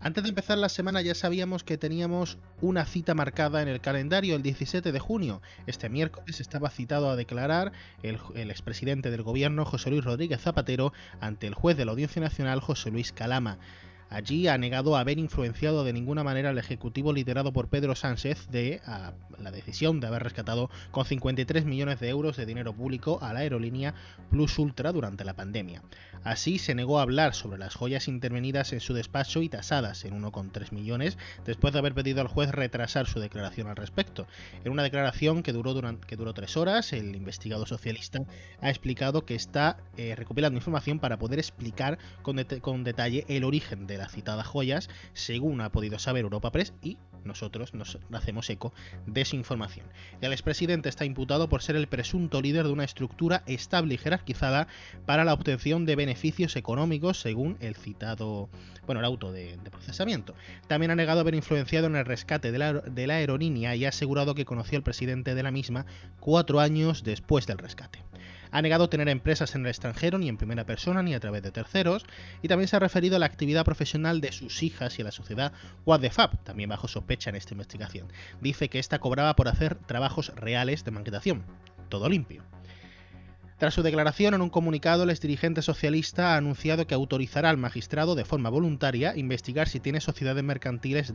Antes de empezar la semana ya sabíamos que teníamos una cita marcada en el calendario el 17 de junio. Este miércoles estaba citado a declarar el expresidente del gobierno, José Luis Rodríguez Zapatero, ante el juez de la Audiencia Nacional, José Luis Calama. Allí ha negado haber influenciado de ninguna manera al Ejecutivo liderado por Pedro Sánchez la decisión de haber rescatado con 53 millones de euros de dinero público a la aerolínea Plus Ultra durante la pandemia. Así se negó a hablar sobre las joyas intervenidas en su despacho y tasadas en 1,3 millones después de haber pedido al juez retrasar su declaración al respecto. En una declaración que duró 3 horas, el investigado socialista ha explicado que está recopilando información para poder explicar con detalle el origen de las citadas joyas, según ha podido saber Europa Press, y nosotros nos hacemos eco de su información. El expresidente está imputado por ser el presunto líder de una estructura estable y jerarquizada para la obtención de beneficios económicos, según el auto de procesamiento. También ha negado haber influenciado en el rescate de la aerolínea y ha asegurado que conoció al presidente de la misma 4 años después del rescate. Ha negado tener empresas en el extranjero ni en primera persona ni a través de terceros, y también se ha referido a la actividad profesional de sus hijas y a la sociedad What the Fab, también bajo sospecha en esta investigación. Dice que esta cobraba por hacer trabajos reales de maquetación. Todo limpio. Tras su declaración, en un comunicado, el exdirigente socialista ha anunciado que autorizará al magistrado de forma voluntaria investigar si tiene sociedades mercantiles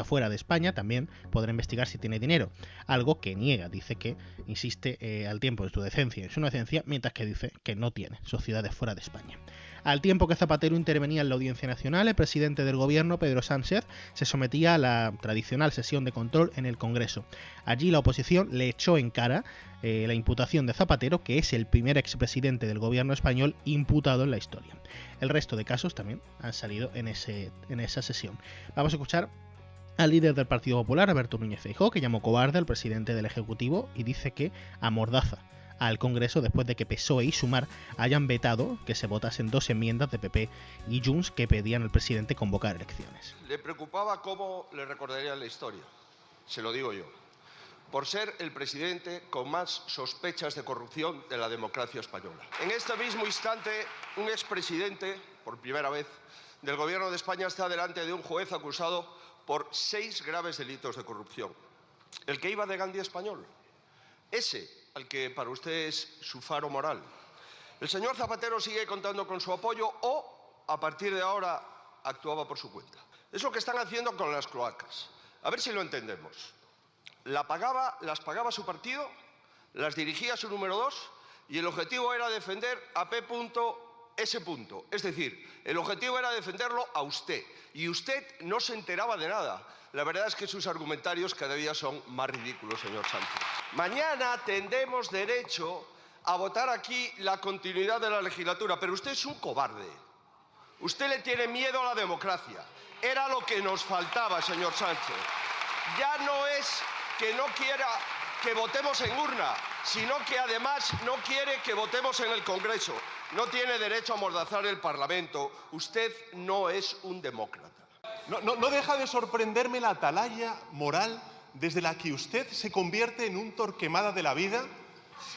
fuera de España. También podrá investigar si tiene dinero, algo que niega. Dice que insiste al tiempo en su decencia y en su inocencia, mientras que dice que no tiene sociedades fuera de España. Al tiempo que Zapatero intervenía en la Audiencia Nacional, el presidente del gobierno, Pedro Sánchez, se sometía a la tradicional sesión de control en el Congreso. Allí la oposición le echó en cara la imputación de Zapatero, que es el primer expresidente del gobierno español imputado en la historia. El resto de casos también han salido en esa sesión. Vamos a escuchar al líder del Partido Popular, Alberto Núñez Feijóo, que llamó cobarde al presidente del Ejecutivo y dice que amordaza al Congreso después de que PSOE y Sumar hayan vetado que se votasen 2 enmiendas de PP y Junts que pedían al presidente convocar elecciones. Le preocupaba cómo le recordarían la historia, se lo digo yo, por ser el presidente con más sospechas de corrupción de la democracia española. En este mismo instante, un expresidente, por primera vez, del Gobierno de España está delante de un juez acusado por 6 graves delitos de corrupción. El que iba de Gandhi español, ese al que para usted es su faro moral. El señor Zapatero sigue contando con su apoyo o, a partir de ahora, actuaba por su cuenta. Es lo que están haciendo con las cloacas. A ver si lo entendemos. Las pagaba su partido, las dirigía su número 2 y el objetivo era defender a P.S. Es decir, el objetivo era defenderlo a usted y usted no se enteraba de nada. La verdad es que sus argumentarios cada día son más ridículos, señor Sánchez. Mañana tendremos derecho a votar aquí la continuidad de la legislatura, pero usted es un cobarde. Usted le tiene miedo a la democracia. Era lo que nos faltaba, señor Sánchez. Ya no es que no quiera que votemos en urna, sino que además no quiere que votemos en el Congreso. No tiene derecho a amordazar el Parlamento. Usted no es un demócrata. No deja de sorprenderme la atalaya moral desde la que usted se convierte en un Torquemada de la vida,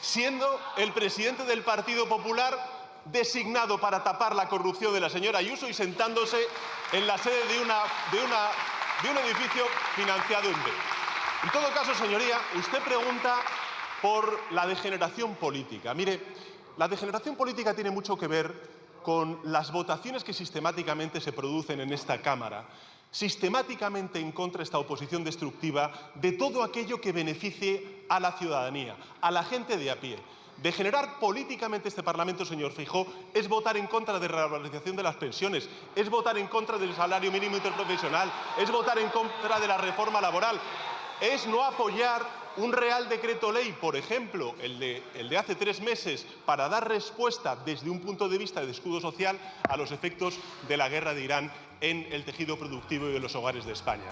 siendo el presidente del Partido Popular designado para tapar la corrupción de la señora Ayuso y sentándose en la sede de un edificio financiado en B. En todo caso, señoría, usted pregunta por la degeneración política. Mire, la degeneración política tiene mucho que ver con las votaciones que sistemáticamente se producen en esta Cámara, sistemáticamente en contra de esta oposición destructiva de todo aquello que beneficie a la ciudadanía, a la gente de a pie. Degenerar políticamente este Parlamento, señor Feijóo, es votar en contra de la revalorización de las pensiones, es votar en contra del salario mínimo interprofesional, es votar en contra de la reforma laboral, es no apoyar un Real Decreto Ley, por ejemplo, el de hace 3 meses, para dar respuesta desde un punto de vista de escudo social a los efectos de la guerra de Irán en el tejido productivo y en los hogares de España.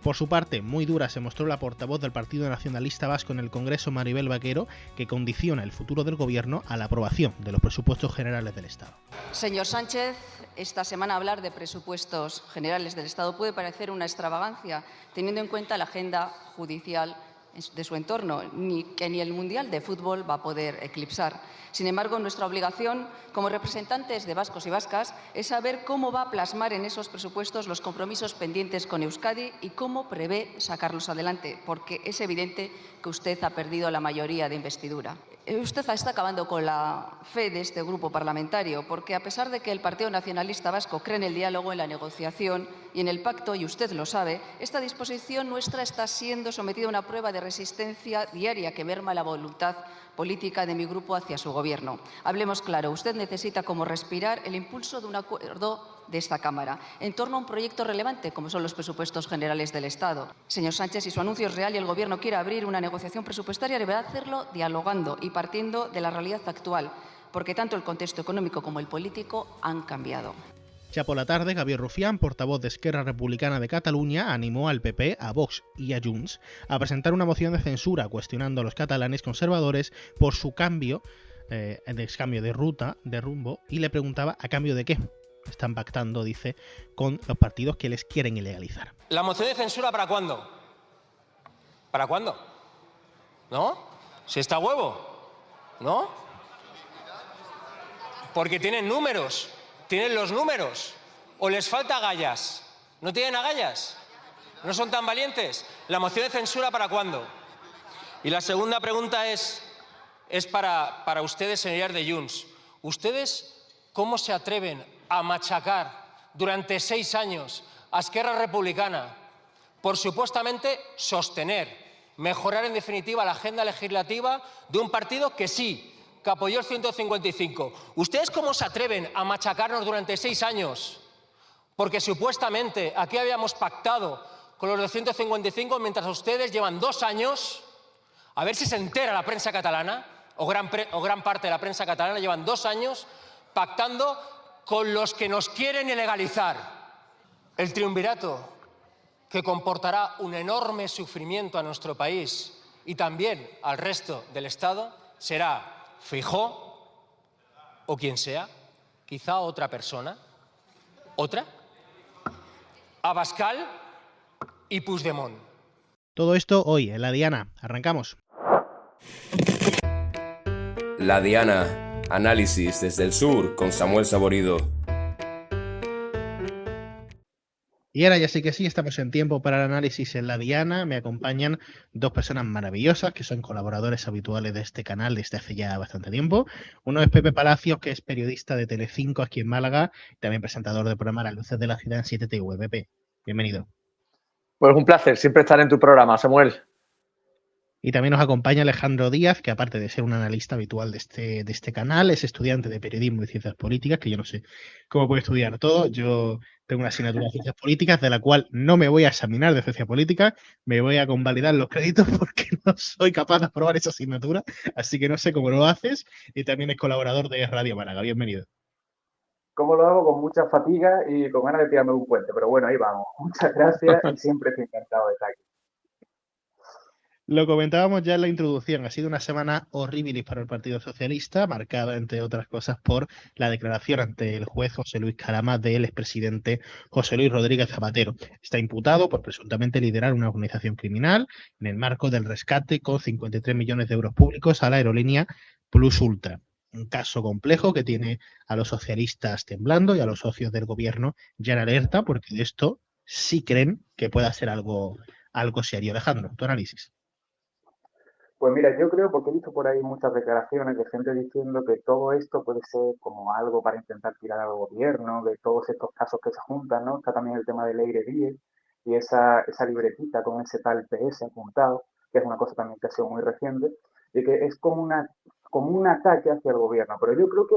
Por su parte, muy dura se mostró la portavoz del Partido Nacionalista Vasco en el Congreso, Maribel Vaquero, que condiciona el futuro del Gobierno a la aprobación de los presupuestos generales del Estado. Señor Sánchez, esta semana hablar de presupuestos generales del Estado puede parecer una extravagancia, teniendo en cuenta la agenda judicial de su entorno, que ni el Mundial de Fútbol va a poder eclipsar. Sin embargo, nuestra obligación como representantes de vascos y vascas es saber cómo va a plasmar en esos presupuestos los compromisos pendientes con Euskadi y cómo prevé sacarlos adelante, porque es evidente que usted ha perdido la mayoría de investidura. Usted está acabando con la fe de este grupo parlamentario, porque a pesar de que el Partido Nacionalista Vasco cree en el diálogo, en la negociación y en el pacto, y usted lo sabe, esta disposición nuestra está siendo sometida a una prueba de resistencia diaria que merma la voluntad política de mi grupo hacia su gobierno. Hablemos claro, usted necesita como respirar el impulso de un acuerdo de esta Cámara en torno a un proyecto relevante como son los presupuestos generales del Estado. Señor Sánchez, si su anuncio es real y el Gobierno quiere abrir una negociación presupuestaria, deberá hacerlo dialogando y partiendo de la realidad actual, porque tanto el contexto económico como el político han cambiado. Ya por la tarde, Gabriel Rufián, portavoz de Esquerra Republicana de Cataluña, animó al PP, a Vox y a Junts a presentar una moción de censura cuestionando a los catalanes conservadores por su cambio de ruta, de rumbo, y le preguntaba a cambio de qué. Están pactando, dice, con los partidos que les quieren ilegalizar. ¿La moción de censura para cuándo? ¿Para cuándo? ¿No? Si está huevo, ¿no? Porque tienen números, tienen los números. ¿O les falta agallas? ¿No tienen agallas? ¿No son tan valientes? ¿La moción de censura para cuándo? Y la segunda pregunta es para ustedes, señorías de Junts. ¿Ustedes cómo se atreven a machacar durante 6 años a Esquerra Republicana por supuestamente sostener, mejorar en definitiva la agenda legislativa de un partido que sí, que apoyó el 155? ¿Ustedes cómo se atreven a machacarnos durante 6 años? Porque supuestamente aquí habíamos pactado con los de 155 mientras ustedes llevan 2 años, a ver si se entera la prensa catalana, o gran parte de la prensa catalana, llevan 2 años pactando con los que nos quieren ilegalizar. El triunvirato, que comportará un enorme sufrimiento a nuestro país y también al resto del Estado, será Feijóo o quien sea, quizá otra persona, otra, Abascal y Puigdemont. Todo esto hoy en La Diana. Arrancamos. La Diana, análisis desde el sur con Samuel Saborido. Y ahora ya sí que sí, estamos en tiempo para el análisis en La Diana. Me acompañan 2 personas maravillosas que son colaboradores habituales de este canal desde hace ya bastante tiempo. Uno es Pepe Palacios, que es periodista de Telecinco aquí en Málaga, y también presentador del programa Las Luces de la Ciudad en 7TV. Pepe, bienvenido. Pues un placer siempre estar en tu programa, Samuel. Y también nos acompaña Alejandro Díaz, que aparte de ser un analista habitual de este canal, es estudiante de Periodismo y Ciencias Políticas, que yo no sé cómo puede estudiar todo. Yo tengo una asignatura de Ciencias Políticas, de la cual no me voy a examinar de Ciencias Políticas, me voy a convalidar los créditos porque no soy capaz de aprobar esa asignatura, así que no sé cómo lo haces. Y también es colaborador de Radio Málaga. Bienvenido. ¿Cómo lo hago? Con mucha fatiga y con ganas de tirarme un puente, pero bueno, ahí vamos. Muchas gracias y siempre estoy encantado de estar aquí. Lo comentábamos ya en la introducción, ha sido una semana horribilis para el Partido Socialista, marcada, entre otras cosas, por la declaración ante el juez José Luis Carama del expresidente José Luis Rodríguez Zapatero. Está imputado por presuntamente liderar una organización criminal en el marco del rescate con 53 millones de euros públicos a la aerolínea Plus Ultra. Un caso complejo que tiene a los socialistas temblando y a los socios del gobierno ya en alerta, porque de esto sí creen que pueda ser algo serio. Alejandro, tu análisis. Pues mira, yo creo, porque he visto por ahí muchas declaraciones de gente diciendo que todo esto puede ser como algo para intentar tirar al gobierno, de todos estos casos que se juntan, ¿no? Está también el tema del Leire 10 y esa libretita con ese tal PS apuntado, que es una cosa también que ha sido muy reciente, y que es como un ataque hacia el gobierno. Pero yo creo que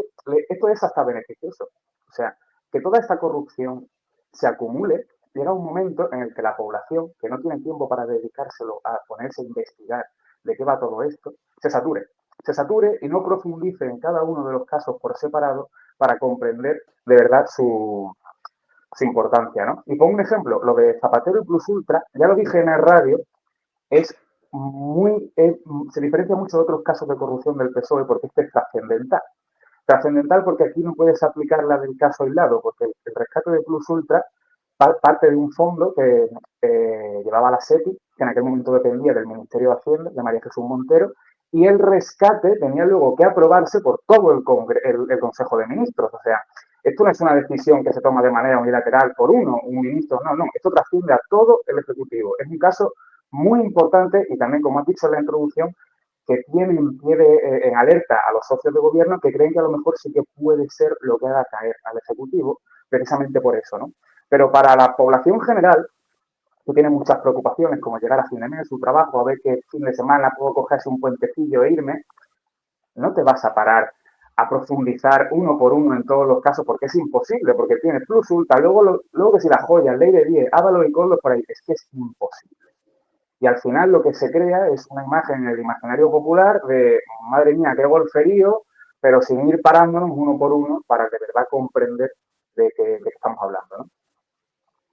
esto es hasta beneficioso. O sea, que toda esta corrupción se acumule, llega un momento en el que la población, que no tiene tiempo para dedicárselo a ponerse a investigar de qué va todo esto, se sature y no profundice en cada uno de los casos por separado para comprender de verdad su importancia, ¿no? Y pongo un ejemplo, lo de Zapatero y Plus Ultra, ya lo dije en el radio, se diferencia mucho de otros casos de corrupción del PSOE porque este es trascendental. Trascendental porque aquí no puedes aplicar la del caso aislado, porque el rescate de Plus Ultra parte de un fondo que llevaba la SEPI que en aquel momento dependía del Ministerio de Hacienda, de María Jesús Montero, y el rescate tenía luego que aprobarse por todo el Consejo de Ministros. O sea, esto no es una decisión que se toma de manera unilateral por un ministro, no, esto trasciende a todo el Ejecutivo. Es un caso muy importante y también, como has dicho en la introducción, que tiene en alerta a los socios de gobierno que creen que a lo mejor sí que puede ser lo que haga caer al Ejecutivo, precisamente por eso, ¿no? Pero para la población general, que tiene muchas preocupaciones, como llegar a fin de mes, su trabajo, a ver qué fin de semana puedo cogerse un puentecillo e irme, no te vas a parar a profundizar uno por uno en todos los casos, porque es imposible, porque tienes plus ultra, luego que si la joya, ley de 10, Ábalos y Coldos por ahí, es que es imposible. Y al final lo que se crea es una imagen en el imaginario popular de, madre mía, qué golferío, pero sin ir parándonos uno por uno para de verdad comprender de qué estamos hablando, ¿no?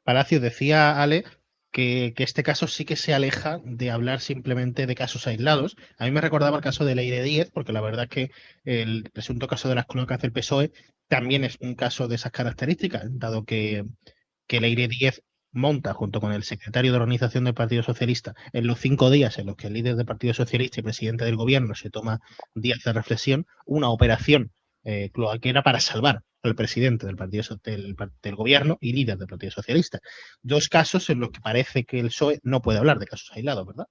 Palacio, decía Ale que este caso sí que se aleja de hablar simplemente de casos aislados. A mí me recordaba el caso de Leire Díez, porque la verdad es que el presunto caso de las cloacas del PSOE también es un caso de esas características, dado que Leire Díez monta, junto con el secretario de organización del Partido Socialista, en los 5 días en los que el líder del Partido Socialista y presidente del gobierno se toma días de reflexión, una operación cloaquera para salvar al presidente del gobierno y líder del Partido Socialista. Dos casos en los que parece que el PSOE no puede hablar de casos aislados, ¿verdad?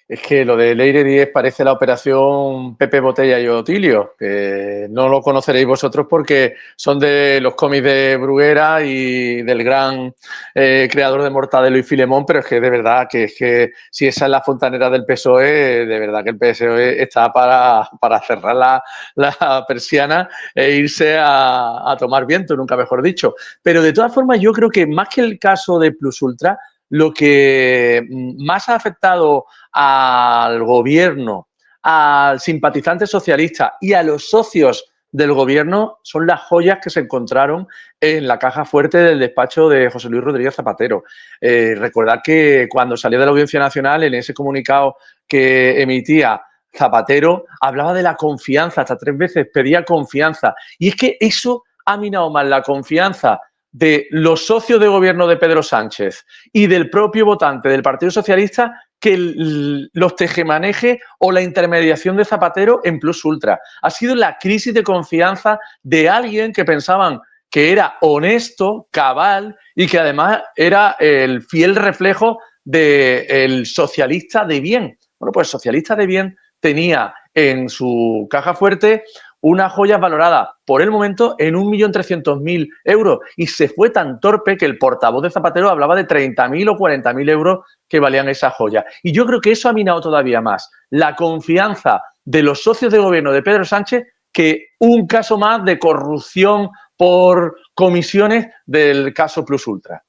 Es que lo de Leire 10 parece la operación Pepe Botella y Otilio, que no lo conoceréis vosotros porque son de los cómics de Bruguera y del gran creador de Mortadelo y Filemón, pero es que de verdad que si esa es la fontanera del PSOE, de verdad que el PSOE está para cerrar la persiana e irse a tomar viento, nunca mejor dicho. Pero de todas formas yo creo que más que el caso de Plus Ultra, lo que más ha afectado al gobierno, al simpatizante socialista y a los socios del gobierno son las joyas que se encontraron en la caja fuerte del despacho de José Luis Rodríguez Zapatero. Recordad que cuando salió de la Audiencia Nacional, en ese comunicado que emitía Zapatero, hablaba de la confianza, hasta 3 veces pedía confianza. Y es que eso ha minado más la confianza de los socios de gobierno de Pedro Sánchez y del propio votante del Partido Socialista que los tejemanejes o la intermediación de Zapatero en Plus Ultra. Ha sido la crisis de confianza de alguien que pensaban que era honesto, cabal y que además era el fiel reflejo del socialista de bien. Bueno, pues el socialista de bien tenía en su caja fuerte una joya valorada por el momento en 1.300.000 euros y se fue tan torpe que el portavoz de Zapatero hablaba de 30.000 o 40.000 euros que valían esa joya. Y yo creo que eso ha minado todavía más la confianza de los socios de gobierno de Pedro Sánchez que un caso más de corrupción por comisiones del caso Plus Ultra.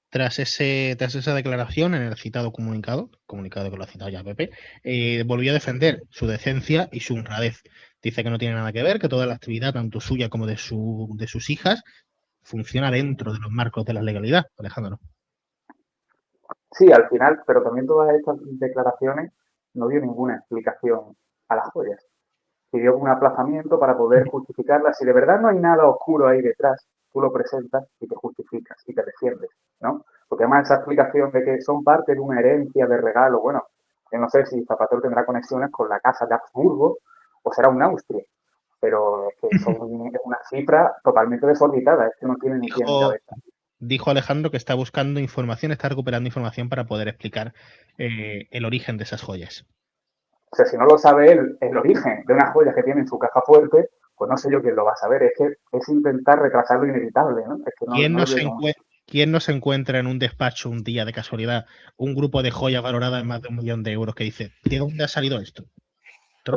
Tras esa declaración en el citado comunicado que lo ha citado ya Pepe, volvió a defender su decencia y su honradez. Dice que no tiene nada que ver, que toda la actividad, tanto suya como de sus hijas, funciona dentro de los marcos de la legalidad. Alejandro. Sí, al final, pero también todas estas declaraciones no dio ninguna explicación a las joyas. Pidió un aplazamiento para poder justificarlas. Si de verdad no hay nada oscuro ahí detrás, tú lo presentas y te justificas y te defiendes, ¿no? Porque además esa explicación de que son parte de una herencia de regalo, bueno, yo no sé si Zapatero tendrá conexiones con la casa de Habsburgo o será un Austria, pero es que es una cifra totalmente desorbitada, es que no tiene ni pie ni cabeza. Dijo Alejandro que está buscando información, está recuperando información para poder explicar el origen de esas joyas. O sea, si no lo sabe él, el origen de una joya que tiene en su caja fuerte, pues no sé yo quién lo va a saber. Es que es intentar retrasar lo inevitable, ¿no? Es que ¿Quién no se encuentra en un despacho un día de casualidad un grupo de joyas valoradas en más de 1 millón de euros que dice, ¿de dónde ha salido esto?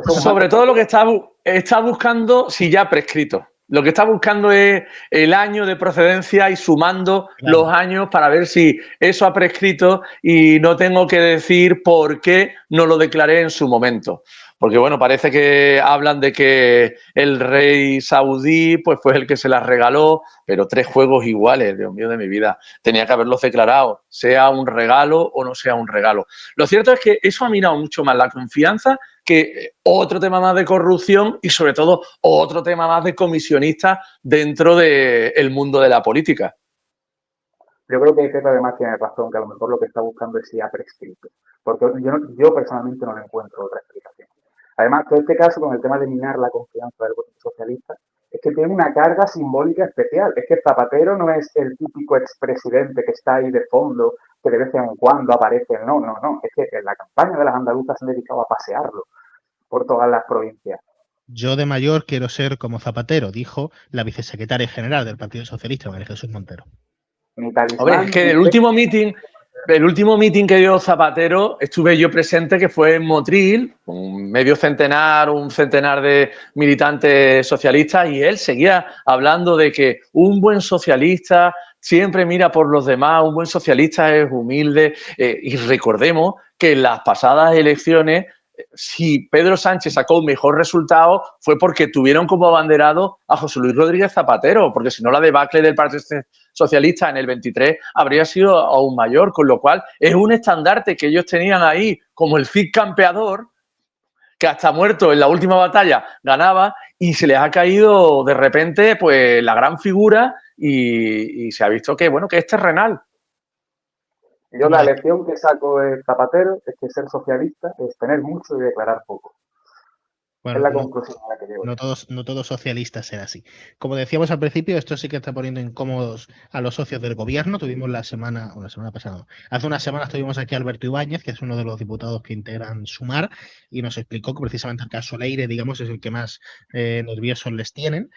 Sobre todo lo que está buscando si ya ha prescrito. Lo que está buscando es el año de procedencia y sumando los años para ver si eso ha prescrito y no tengo que decir por qué no lo declaré en su momento. Porque, bueno, parece que hablan de que el rey saudí pues fue el que se las regaló, pero 3 juegos iguales, Dios mío de mi vida. Tenía que haberlos declarado, sea un regalo o no sea un regalo. Lo cierto es que eso ha minado mucho más la confianza que otro tema más de corrupción y, sobre todo, otro tema más de comisionistas dentro del mundo de la política. Yo creo que Pepe además tiene razón, que a lo mejor lo que está buscando es ya prescrito. Porque yo personalmente no le encuentro otra explicación. Además, todo este caso con el tema de minar la confianza del voto socialista es que tiene una carga simbólica especial. Es que Zapatero no es el típico expresidente que está ahí de fondo, que de vez en cuando aparece. No, no, no. Es que en la campaña de las andaluzas se han dedicado a pasearlo por todas las provincias. Yo de mayor quiero ser como Zapatero, dijo la vicesecretaria general del Partido Socialista, María Jesús Montero. Ni talismán, Hombre, es que el último meeting que dio Zapatero estuve yo presente, que fue en Motril, un centenar de militantes socialistas, y él seguía hablando de que un buen socialista siempre mira por los demás, un buen socialista es humilde, y recordemos que en las pasadas elecciones, si Pedro Sánchez sacó un mejor resultado fue porque tuvieron como abanderado a José Luis Rodríguez Zapatero, porque si no la debacle del Partido Socialista en el 23 habría sido aún mayor, con lo cual es un estandarte que ellos tenían ahí como el Cid campeador, que hasta muerto en la última batalla ganaba, y se les ha caído de repente pues la gran figura y se ha visto que, bueno, que es terrenal. Yo la lección que saco de Zapatero es que ser socialista es tener mucho y declarar poco. Bueno, es la conclusión a la que llego. No todos socialistas será así. Como decíamos al principio, esto sí que está poniendo incómodos a los socios del gobierno. Tuvimos la semana pasada, hace unas semanas tuvimos aquí a Alberto Ibáñez, que es uno de los diputados que integran Sumar, y nos explicó que precisamente el caso Leire, digamos, es el que más nerviosos les tienen.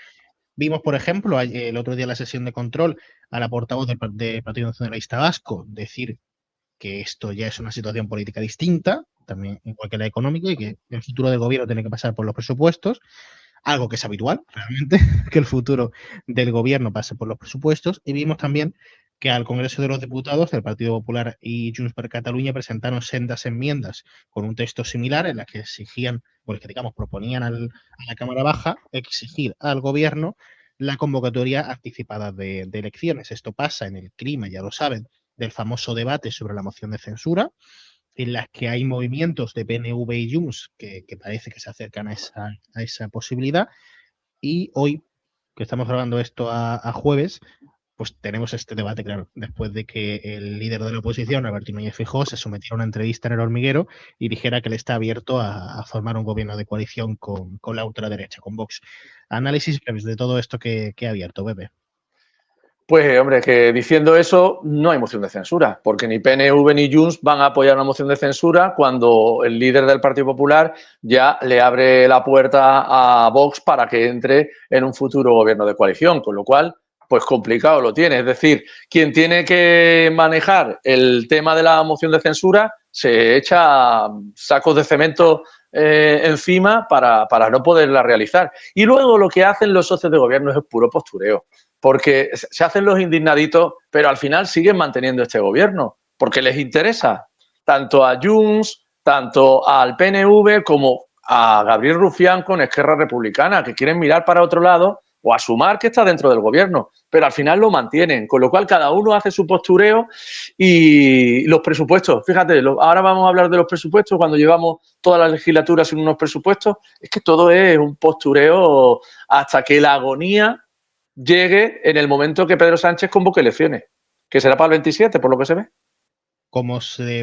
Vimos, por ejemplo, el otro día en la sesión de control a la portavoz del Partido Nacionalista Vasco decir que esto ya es una situación política distinta, también igual que la económica, y que el futuro del gobierno tiene que pasar por los presupuestos, algo que es habitual, realmente, que el futuro del gobierno pase por los presupuestos. Y vimos también que al Congreso de los Diputados, el Partido Popular y Junts per Catalunya presentaron sendas enmiendas con un texto similar en las que exigían, pues que digamos, proponían a la Cámara Baja exigir al gobierno la convocatoria anticipada de elecciones. Esto pasa en el clima, ya lo saben, del famoso debate sobre la moción de censura, en las que hay movimientos de PNV y Junts que parece que se acercan a esa posibilidad. Y hoy, que estamos grabando esto a jueves, pues tenemos este debate, claro, después de que el líder de la oposición, Alberto Núñez Feijóo, se sometiera a una entrevista en El Hormiguero y dijera que él está abierto a formar un gobierno de coalición con la ultraderecha, con Vox. Análisis de todo esto que ha abierto, Pepe. Pues, hombre, que diciendo eso no hay moción de censura, porque ni PNV ni Junts van a apoyar una moción de censura cuando el líder del Partido Popular ya le abre la puerta a Vox para que entre en un futuro gobierno de coalición, con lo cual, pues complicado lo tiene. Es decir, quien tiene que manejar el tema de la moción de censura se echa sacos de cemento encima para no poderla realizar. Y luego lo que hacen los socios de gobierno es puro postureo, porque se hacen los indignaditos, pero al final siguen manteniendo este gobierno, porque les interesa tanto a Junts, tanto al PNV como a Gabriel Rufián con Esquerra Republicana, que quieren mirar para otro lado, o a Sumar, que está dentro del gobierno, pero al final lo mantienen, con lo cual cada uno hace su postureo. Y los presupuestos, fíjate, ahora vamos a hablar de los presupuestos, cuando llevamos toda la legislatura sin unos presupuestos, es que todo es un postureo hasta que la agonía llegue en el momento que Pedro Sánchez convoque elecciones, que será para el 27, por lo que se ve. Como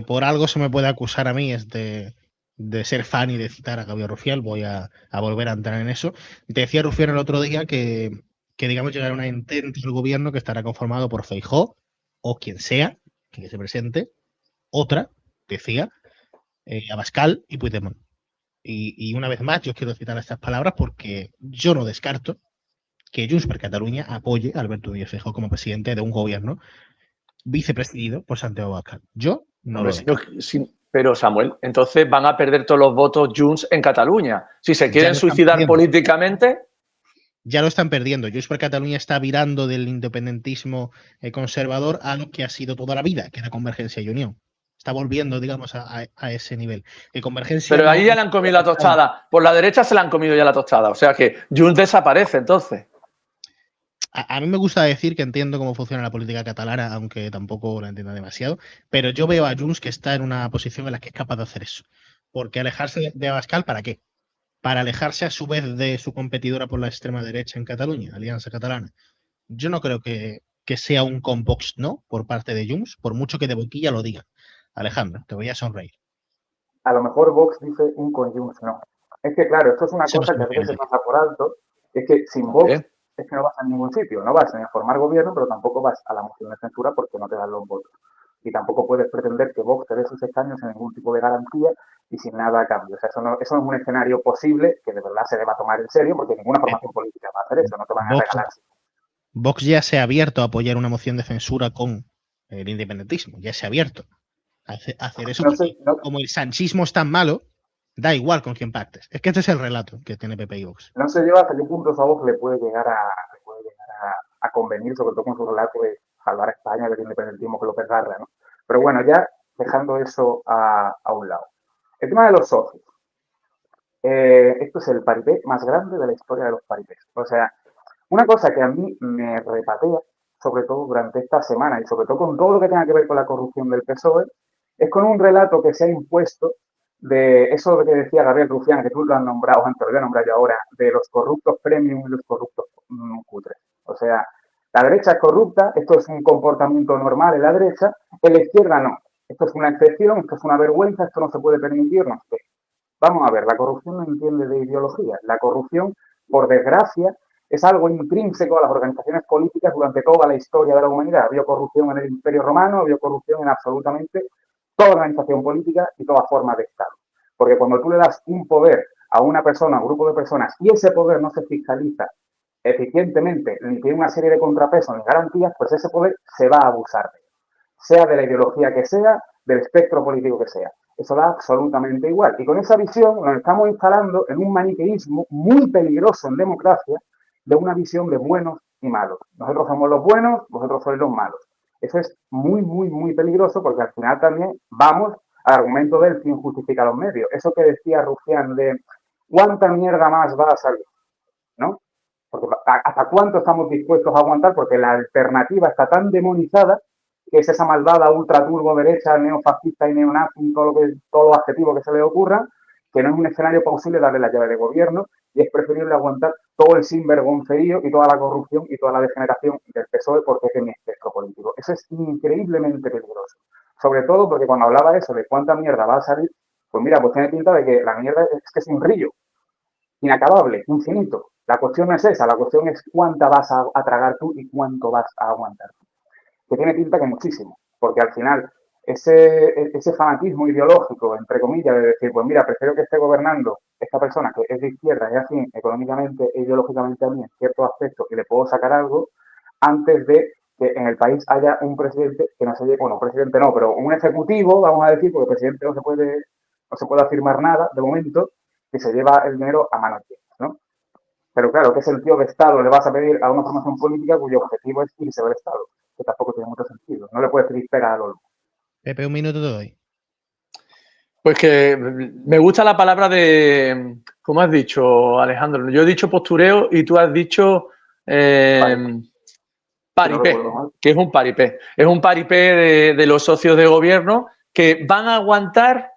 por algo se me puede acusar a mí es de ser fan y de citar a Gabriel Rufián, voy a volver a entrar en eso. Decía Rufián el otro día que digamos llegará una entente del gobierno que estará conformado por Feijóo o quien sea que se presente, otra, decía, Abascal y Puigdemont. Y una vez más yo quiero citar estas palabras porque yo no descarto que Junts per Catalunya apoye a Alberto Núñez Feijóo como presidente de un gobierno vicepresidido por Santiago Abascal. Yo no lo sé. Pero Samuel, entonces van a perder todos los votos Junts en Cataluña. Si se quieren suicidar políticamente... Ya lo están perdiendo. Junts per Catalunya está virando del independentismo conservador a lo que ha sido toda la vida, que era Convergencia y Unión. Está volviendo, digamos, a ese nivel. De Convergencia. Pero ahí ya le han comido la tostada. Por la derecha se le han comido ya la tostada. O sea que Junts desaparece entonces. A mí me gusta decir que entiendo cómo funciona la política catalana, aunque tampoco la entiendo demasiado, pero yo veo a Junts que está en una posición en la que es capaz de hacer eso. Porque alejarse de Abascal, ¿para qué? Para alejarse a su vez de su competidora por la extrema derecha en Cataluña, Alianza Catalana. Yo no creo que que sea un con Vox no por parte de Junts, por mucho que de boquilla lo digan. Alejandro, te voy a sonreír. A lo mejor Vox dice un con Junts no. Es que, claro, esto es una Eso no cosa que a veces se significa pasa por alto, es que sin Vox es que no vas a ningún sitio, no vas ni a formar gobierno, pero tampoco vas a la moción de censura porque no te dan los votos. Y tampoco puedes pretender que Vox te dé sus escaños sin ningún tipo de garantía y sin nada a cambio. O sea, eso no es un escenario posible que de verdad se deba tomar en serio porque ninguna formación política va a hacer eso, no te van a regalar. Vox ya se ha abierto a apoyar una moción de censura con el independentismo, ya se ha abierto a hacer eso. Como el sanchismo es tan malo, da igual con quién pactes. Es que este es el relato que tiene PP y Vox. No se lleva hasta qué punto a Vox le puede llegar a convenir, sobre todo con su relato de salvar a España del independentismo que lo pergarra, ¿no? Pero bueno, ya dejando eso a un lado. El tema de los socios. Esto es el paripé más grande de la historia de los paripés. O sea, una cosa que a mí me repatea, sobre todo durante esta semana y sobre todo con todo lo que tenga que ver con la corrupción del PSOE, es con un relato que se ha impuesto de eso que decía Gabriel Rufián, que tú lo has nombrado antes, lo voy a nombrar yo ahora, de los corruptos premium y los corruptos cutres. O sea, la derecha es corrupta, esto es un comportamiento normal en la derecha, en la izquierda no. Esto es una excepción, esto es una vergüenza, esto no se puede permitir, no sé. Vamos a ver, la corrupción no entiende de ideología. La corrupción, por desgracia, es algo intrínseco a las organizaciones políticas durante toda la historia de la humanidad. Había corrupción en el Imperio Romano, había corrupción en absolutamente toda organización política y toda forma de Estado. Porque cuando tú le das un poder a una persona, a un grupo de personas, y ese poder no se fiscaliza eficientemente, ni tiene una serie de contrapesos ni garantías, pues ese poder se va a abusar de él. Sea de la ideología que sea, del espectro político que sea. Eso da absolutamente igual. Y con esa visión nos estamos instalando en un maniqueísmo muy peligroso en democracia, de una visión de buenos y malos. Nosotros somos los buenos, vosotros sois los malos. Eso es muy, muy, muy peligroso porque al final también vamos al argumento del fin justifica los medios. Eso que decía Rufián de ¿cuánta mierda más va a salir? ¿No? Porque ¿hasta cuánto estamos dispuestos a aguantar? Porque la alternativa está tan demonizada que es esa malvada ultraturbo derecha, neofascista y neonazi, todos los adjetivos que se le ocurran, que no es un escenario posible darle la llave de gobierno y es preferible aguantar todo el sinvergoncerío y toda la corrupción y toda la degeneración del PSOE porque es de mi espectro político. Eso es increíblemente peligroso. Sobre todo porque cuando hablaba eso de cuánta mierda va a salir, pues mira, pues tiene pinta de que la mierda es que es un río, inacabable, infinito. La cuestión no es esa, la cuestión es cuánta vas a tragar tú y cuánto vas a aguantar tú. Que tiene pinta que muchísimo, porque al final ese fanatismo ideológico, entre comillas, de decir, pues mira, prefiero que esté gobernando esta persona que es de izquierda y así económicamente e ideológicamente a mí en ciertos aspectos y le puedo sacar algo, antes de que en el país haya un presidente que no se lleve, bueno, presidente no, pero un ejecutivo, vamos a decir, porque el presidente no se puede afirmar nada de momento, que se lleva el dinero a manos llenas, ¿no? Pero claro, ¿qué sentido de Estado le vas a pedir a una formación política cuyo objetivo es irse del Estado? Que tampoco tiene mucho sentido. No le puedes pedir pega al olmo. Pepe, un minuto te doy. Pues que me gusta la palabra de, ¿cómo has dicho, Alejandro? Yo he dicho postureo y tú has dicho paripé, que es un paripé. Es un paripé de los socios de gobierno que van a aguantar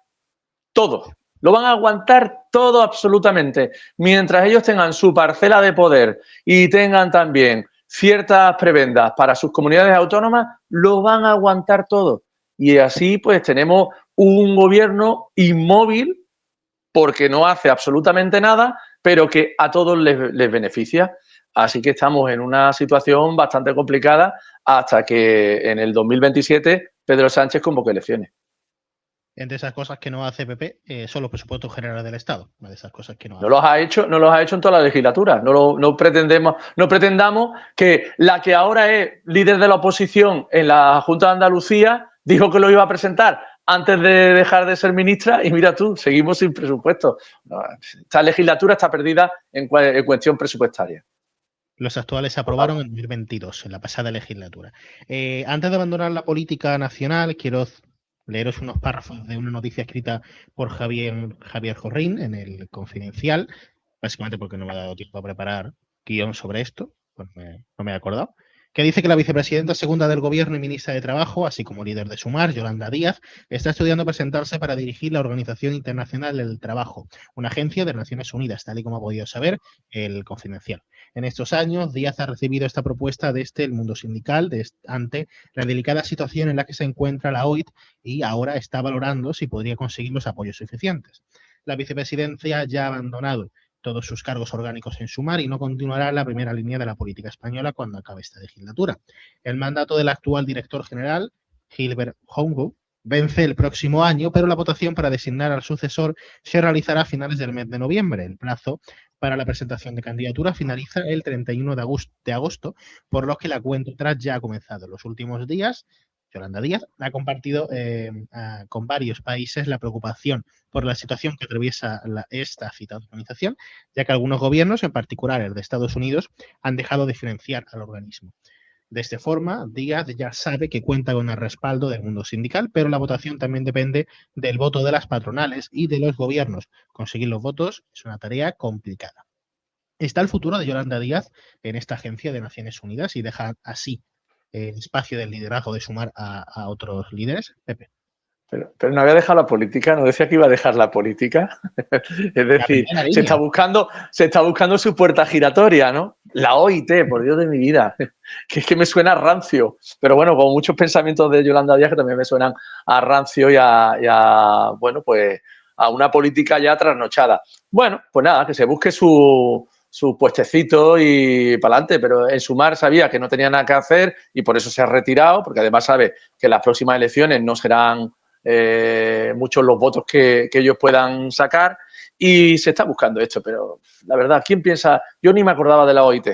todo. Lo van a aguantar todo absolutamente. Mientras ellos tengan su parcela de poder y tengan también ciertas prebendas para sus comunidades autónomas, lo van a aguantar todo. Y así pues tenemos un gobierno inmóvil porque no hace absolutamente nada, pero que a todos les beneficia. Así que estamos en una situación bastante complicada hasta que en el 2027 Pedro Sánchez convoque elecciones. Entre esas cosas que no hace PP son los presupuestos generales del Estado. Una de esas cosas que no hace. No los ha hecho en toda la legislatura. No pretendamos que la que ahora es líder de la oposición en la Junta de Andalucía dijo que lo iba a presentar antes de dejar de ser ministra y mira tú, seguimos sin presupuesto. Esta legislatura está perdida en cuestión presupuestaria. Los actuales se aprobaron en 2022, en la pasada legislatura. Antes de abandonar la política nacional, quiero leeros unos párrafos de una noticia escrita por Javier Jorrín en el Confidencial, básicamente porque no me ha dado tiempo a preparar guión sobre esto, pues no me he acordado. que dice que la vicepresidenta segunda del Gobierno y ministra de Trabajo, así como líder de Sumar, Yolanda Díaz, está estudiando presentarse para dirigir la Organización Internacional del Trabajo, una agencia de Naciones Unidas, tal y como ha podido saber el Confidencial. En estos años, Díaz ha recibido esta propuesta desde el mundo sindical ante la delicada situación en la que se encuentra la OIT y ahora está valorando si podría conseguir los apoyos suficientes. La vicepresidencia ya ha abandonado todos sus cargos orgánicos en Sumar y no continuará en la primera línea de la política española cuando acabe esta legislatura. El mandato del actual director general, Gilbert Hongo, vence el próximo año, pero la votación para designar al sucesor se realizará a finales del mes de noviembre. El plazo para la presentación de candidatura finaliza el 31 de agosto, por lo que la cuenta atrás ya ha comenzado. En los últimos días, Yolanda Díaz ha compartido con varios países la preocupación por la situación que atraviesa esta citada organización, ya que algunos gobiernos, en particular el de Estados Unidos, han dejado de financiar al organismo. De esta forma, Díaz ya sabe que cuenta con el respaldo del mundo sindical, pero la votación también depende del voto de las patronales y de los gobiernos. Conseguir los votos es una tarea complicada. ¿Está el futuro de Yolanda Díaz en esta agencia de Naciones Unidas y deja así el espacio del liderazgo de Sumar a otros líderes? Pepe. Pero no había dejado la política, no decía que iba a dejar la política. Es decir, se está buscando su puerta giratoria, ¿no? La OIT, por Dios de mi vida, que es que me suena rancio. Pero bueno, como muchos pensamientos de Yolanda Díaz que también me suenan a rancio y a bueno, pues a una política ya trasnochada. Bueno, pues nada, que se busque su puestecito y para adelante, pero en Sumar sabía que no tenía nada que hacer y por eso se ha retirado, porque además sabe que las próximas elecciones no serán muchos los votos que ellos puedan sacar y se está buscando esto, pero la verdad, ¿quién piensa? Yo ni me acordaba de la OIT.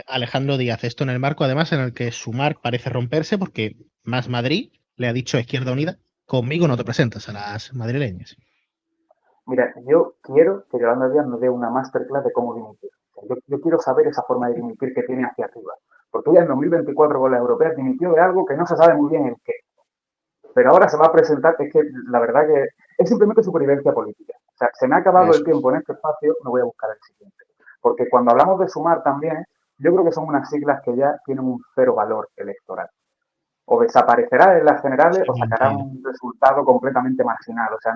Alejandro Díaz, esto en el marco además en el que Sumar parece romperse porque Más Madrid le ha dicho a Izquierda Unida, conmigo no te presentas a las madrileñas. Mira, yo quiero que Yolanda Díaz nos dé una masterclass de cómo dimitir. O sea, yo quiero saber esa forma de dimitir que tiene hacia arriba. Porque ella en 2024 con las europeas dimitió de algo que no se sabe muy bien el qué. Pero ahora se va a presentar, es que la verdad que es simplemente supervivencia política. O sea, se me ha acabado el tiempo en este espacio, me voy a buscar el siguiente. Porque cuando hablamos de Sumar también, yo creo que son unas siglas que ya tienen un cero valor electoral. O desaparecerá en las generales o sacará un resultado completamente marginal. O sea,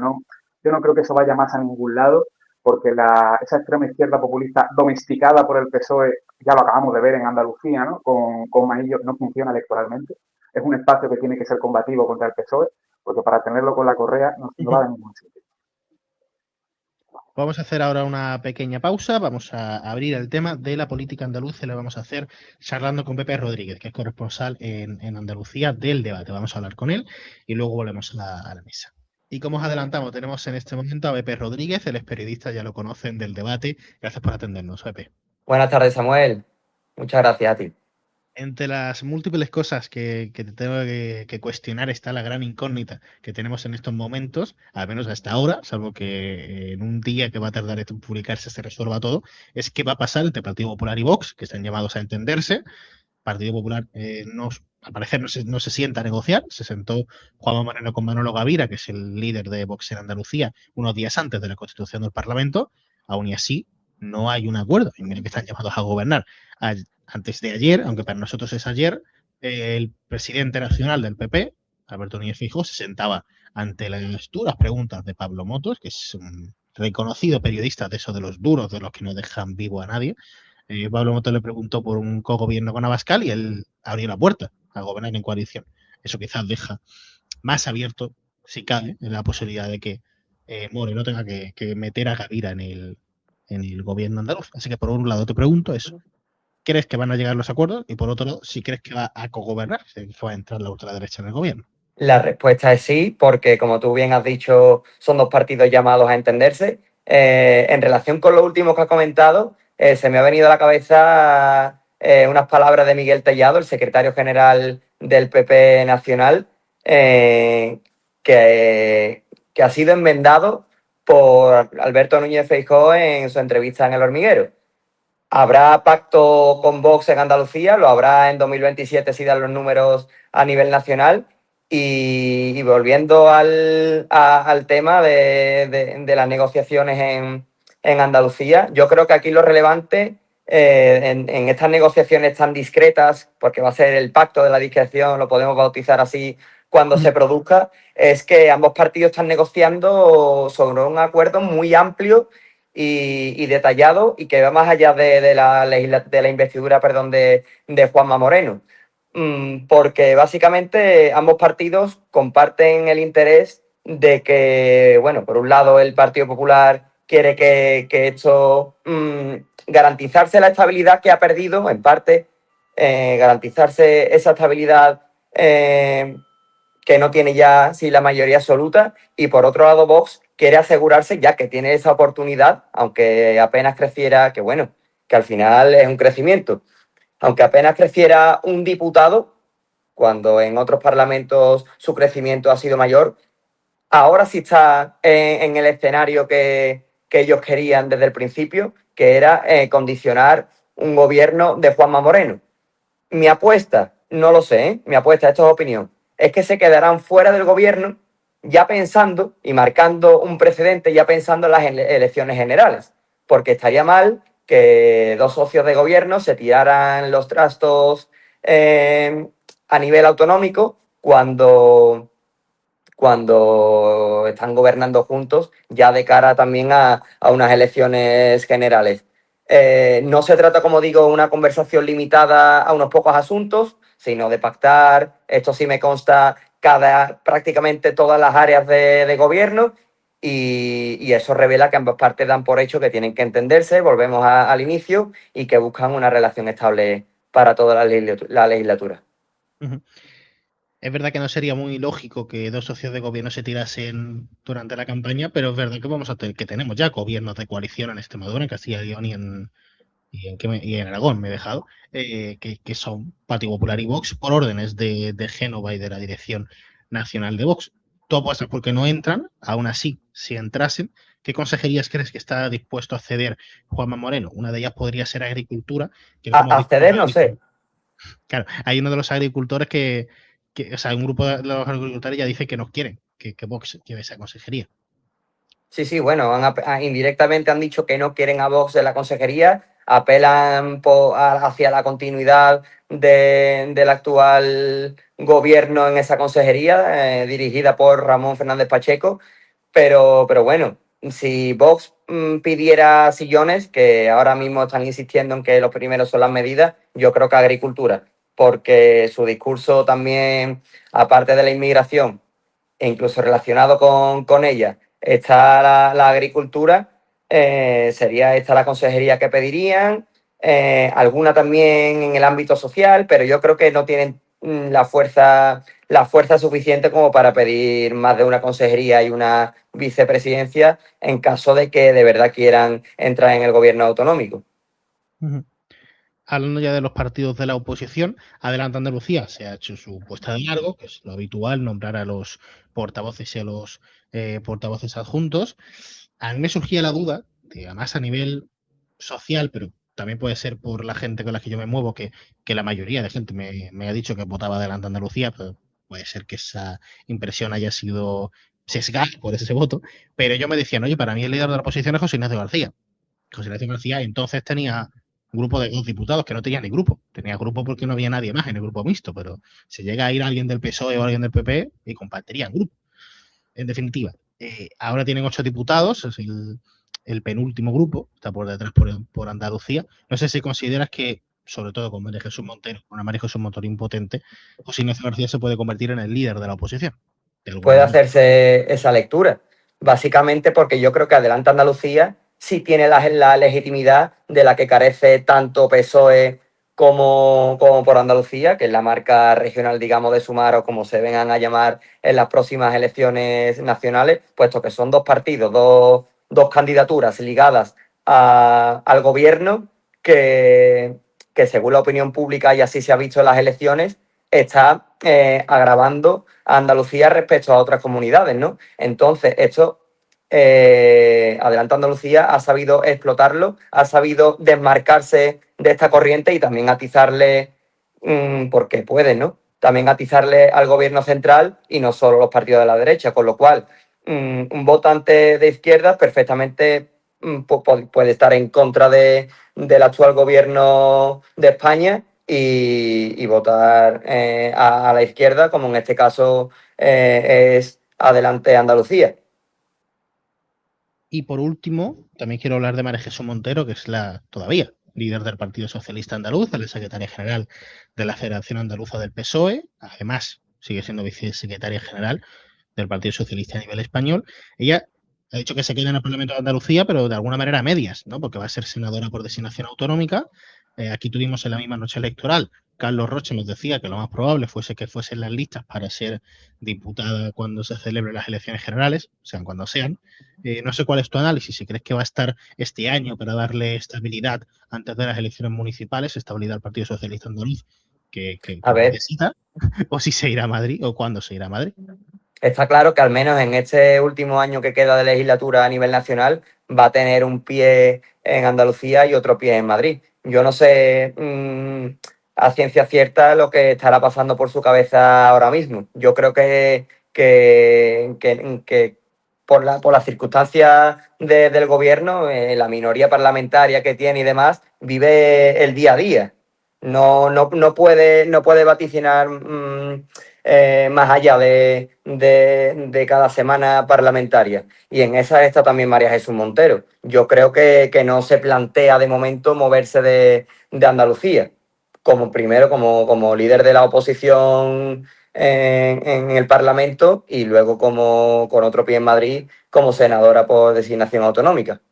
yo no creo que eso vaya más a ningún lado, porque esa extrema izquierda populista domesticada por el PSOE, ya lo acabamos de ver en Andalucía, ¿no? Con Maillo, no funciona electoralmente. Es un espacio que tiene que ser combativo contra el PSOE, porque para tenerlo con la correa no va a ningún sitio. Vamos a hacer ahora una pequeña pausa, vamos a abrir el tema de la política andaluza y lo vamos a hacer charlando con Pepe Rodríguez, que es corresponsal en Andalucía del Debate. Vamos a hablar con él y luego volvemos a la mesa. Y como os adelantamos, tenemos en este momento a Pepe Rodríguez, él es periodista, ya lo conocen, del Debate. Gracias por atendernos, Pepe. Buenas tardes, Samuel. Muchas gracias a ti. Entre las múltiples cosas que te tengo que cuestionar está la gran incógnita que tenemos en estos momentos, al menos hasta ahora, salvo que en un día que va a tardar en publicarse se resuelva todo, es qué va a pasar entre Partido Popular y Vox, que están llamados a entenderse. Partido Popular al parecer no se sienta a negociar, se sentó Juanma Moreno con Manolo Gavira, que es el líder de Vox en Andalucía, unos días antes de la constitución del Parlamento, aún y así no hay un acuerdo, y miren que están llamados a gobernar. Antes de ayer, aunque para nosotros es ayer, el presidente nacional del PP, Alberto Núñez Feijóo, se sentaba ante las duras preguntas de Pablo Motos, que es un reconocido periodista de esos de los duros, de los que no dejan vivo a nadie. Pablo Motos le preguntó por un cogobierno con Abascal y él abrió la puerta a gobernar en coalición. Eso quizás deja más abierto, si cabe, la posibilidad de que Moreno tenga que meter a Gavira en el gobierno andaluz. Así que por un lado te pregunto eso. ¿Crees que van a llegar los acuerdos? Y por otro lado, si crees que va a cogobernar, si va a entrar la ultraderecha en el gobierno. La respuesta es sí, porque como tú bien has dicho, son dos partidos llamados a entenderse. En relación con lo último que has comentado, se me ha venido a la cabeza unas palabras de Miguel Tellado, el secretario general del PP Nacional, que ha sido enmendado por Alberto Núñez Feijóo en su entrevista en El Hormiguero. Habrá pacto con Vox en Andalucía, lo habrá en 2027 si dan los números a nivel nacional. Y volviendo al tema de las negociaciones en Andalucía, yo creo que aquí lo relevante en estas negociaciones tan discretas, porque va a ser el pacto de la discreción, lo podemos bautizar así cuando se produzca, es que ambos partidos están negociando sobre un acuerdo muy amplio y detallado y que va más allá de la investidura, perdón, de Juanma Moreno. Porque básicamente ambos partidos comparten el interés de que, bueno, por un lado el Partido Popular quiere que esto garantizarse la estabilidad que ha perdido, en parte, garantizarse esa estabilidad que no tiene ya sí, la mayoría absoluta, y por otro lado Vox quiere asegurarse, ya que tiene esa oportunidad, aunque apenas creciera, que bueno, que al final es un crecimiento, aunque apenas creciera un diputado, cuando en otros parlamentos su crecimiento ha sido mayor, ahora sí está en el escenario que ellos querían desde el principio, que era condicionar un gobierno de Juanma Moreno. Mi apuesta, no lo sé, mi apuesta, esto es opinión, es que se quedarán fuera del gobierno ya pensando y marcando un precedente, ya pensando en las elecciones generales, porque estaría mal que dos socios de gobierno se tiraran los trastos a nivel autonómico cuando están gobernando juntos, ya de cara también a unas elecciones generales. No se trata, como digo, de una conversación limitada a unos pocos asuntos, sino de pactar, esto sí me consta, prácticamente todas las áreas de gobierno, y eso revela que ambas partes dan por hecho que tienen que entenderse, volvemos al inicio, y que buscan una relación estable para toda la legislatura. Es verdad que no sería muy lógico que dos socios de gobierno se tirasen durante la campaña, pero es verdad que vamos a tener, que tenemos ya gobiernos de coalición en Extremadura, en Castilla y León y en Aragón, me he dejado, que son Partido Popular y Vox por órdenes de Génova y de la Dirección Nacional de Vox. Tú apuestas porque no entran, aún así, si entrasen, ¿qué consejerías crees que está dispuesto a ceder Juanma Moreno? Una de ellas podría ser Agricultura. Que Acceder, no sé. Claro, hay uno de los agricultores o sea, un grupo de los agricultores ya dice que no quieren que Vox lleve esa consejería. Sí, bueno, indirectamente han dicho que no quieren a Vox en la consejería, apelan hacia la continuidad del actual gobierno en esa consejería, dirigida por Ramón Fernández Pacheco, pero bueno, si Vox pidiera sillones, que ahora mismo están insistiendo en que los primeros son las medidas, yo creo que Agricultura, porque su discurso también, aparte de la inmigración, e incluso relacionado con ella, está la agricultura, sería esta la consejería que pedirían, alguna también en el ámbito social, pero yo creo que no tienen la fuerza suficiente como para pedir más de una consejería y una vicepresidencia en caso de que de verdad quieran entrar en el gobierno autonómico. Hablando ya de los partidos de la oposición, Adelante Andalucía se ha hecho su puesta de largo, que es lo habitual, nombrar a los portavoces y a los portavoces adjuntos. A mí me surgía la duda, además a nivel social, pero también puede ser por la gente con la que yo me muevo, que la mayoría de gente me ha dicho que votaba Adelante Andalucía, pero puede ser que esa impresión haya sido sesgada por ese voto, pero yo me decía, oye, para mí el líder de la oposición es José Ignacio García. José Ignacio García entonces tenía un grupo de 2 diputados que no tenía ni grupo. Tenía grupo porque no había nadie más en el grupo mixto, pero se llega a ir alguien del PSOE o alguien del PP y compartirían grupo. En definitiva, ahora tienen 8 diputados, es el penúltimo grupo, está por detrás por Andalucía. No sé si consideras que, sobre todo con María Jesús Montero, una María Jesús Montero impotente, José Ignacio García se puede convertir en el líder de la oposición. Puede hacerse esa lectura, básicamente porque yo creo que Adelante Andalucía sí tiene la legitimidad de la que carece tanto PSOE como por Andalucía, que es la marca regional, digamos, de Sumar, o como se vengan a llamar en las próximas elecciones nacionales, puesto que son dos partidos, dos candidaturas ligadas al gobierno que según la opinión pública, y así se ha visto en las elecciones, está agravando a Andalucía respecto a otras comunidades, ¿no? Entonces, esto Adelante Andalucía ha sabido explotarlo, ha sabido desmarcarse de esta corriente y también atizarle, porque puede, ¿no? También atizarle al gobierno central y no solo los partidos de la derecha, con lo cual un votante de izquierda perfectamente puede estar en contra del actual gobierno de España y votar a la izquierda, como en este caso es Adelante Andalucía. Y por último, también quiero hablar de María Jesús Montero, que es todavía líder del Partido Socialista Andaluz, la secretaria general de la Federación Andaluza del PSOE, además sigue siendo vicesecretaria general del Partido Socialista a nivel español. Ella ha dicho que se queda en el Parlamento de Andalucía, pero de alguna manera a medias, ¿no? Porque va a ser senadora por designación autonómica. Aquí tuvimos en la misma noche electoral, Carlos Roche nos decía que lo más probable fuese que fuesen las listas para ser diputada cuando se celebren las elecciones generales, sean cuando sean. No sé cuál es tu análisis, si crees que va a estar este año para darle estabilidad antes de las elecciones municipales, estabilidad al Partido Socialista Andaluz, que necesita, o si se irá a Madrid, o cuándo se irá a Madrid. Está claro que al menos en este último año que queda de legislatura a nivel nacional va a tener un pie en Andalucía y otro pie en Madrid. Yo no sé a ciencia cierta lo que estará pasando por su cabeza ahora mismo. Yo creo que por las circunstancias del gobierno, la minoría parlamentaria que tiene y demás, vive el día a día. No puede vaticinar más allá de cada semana parlamentaria. Y en esa está también María Jesús Montero. Yo creo que no se plantea de momento moverse de Andalucía. Como líder de la oposición en el Parlamento y luego con otro pie en Madrid como senadora por designación autonómica.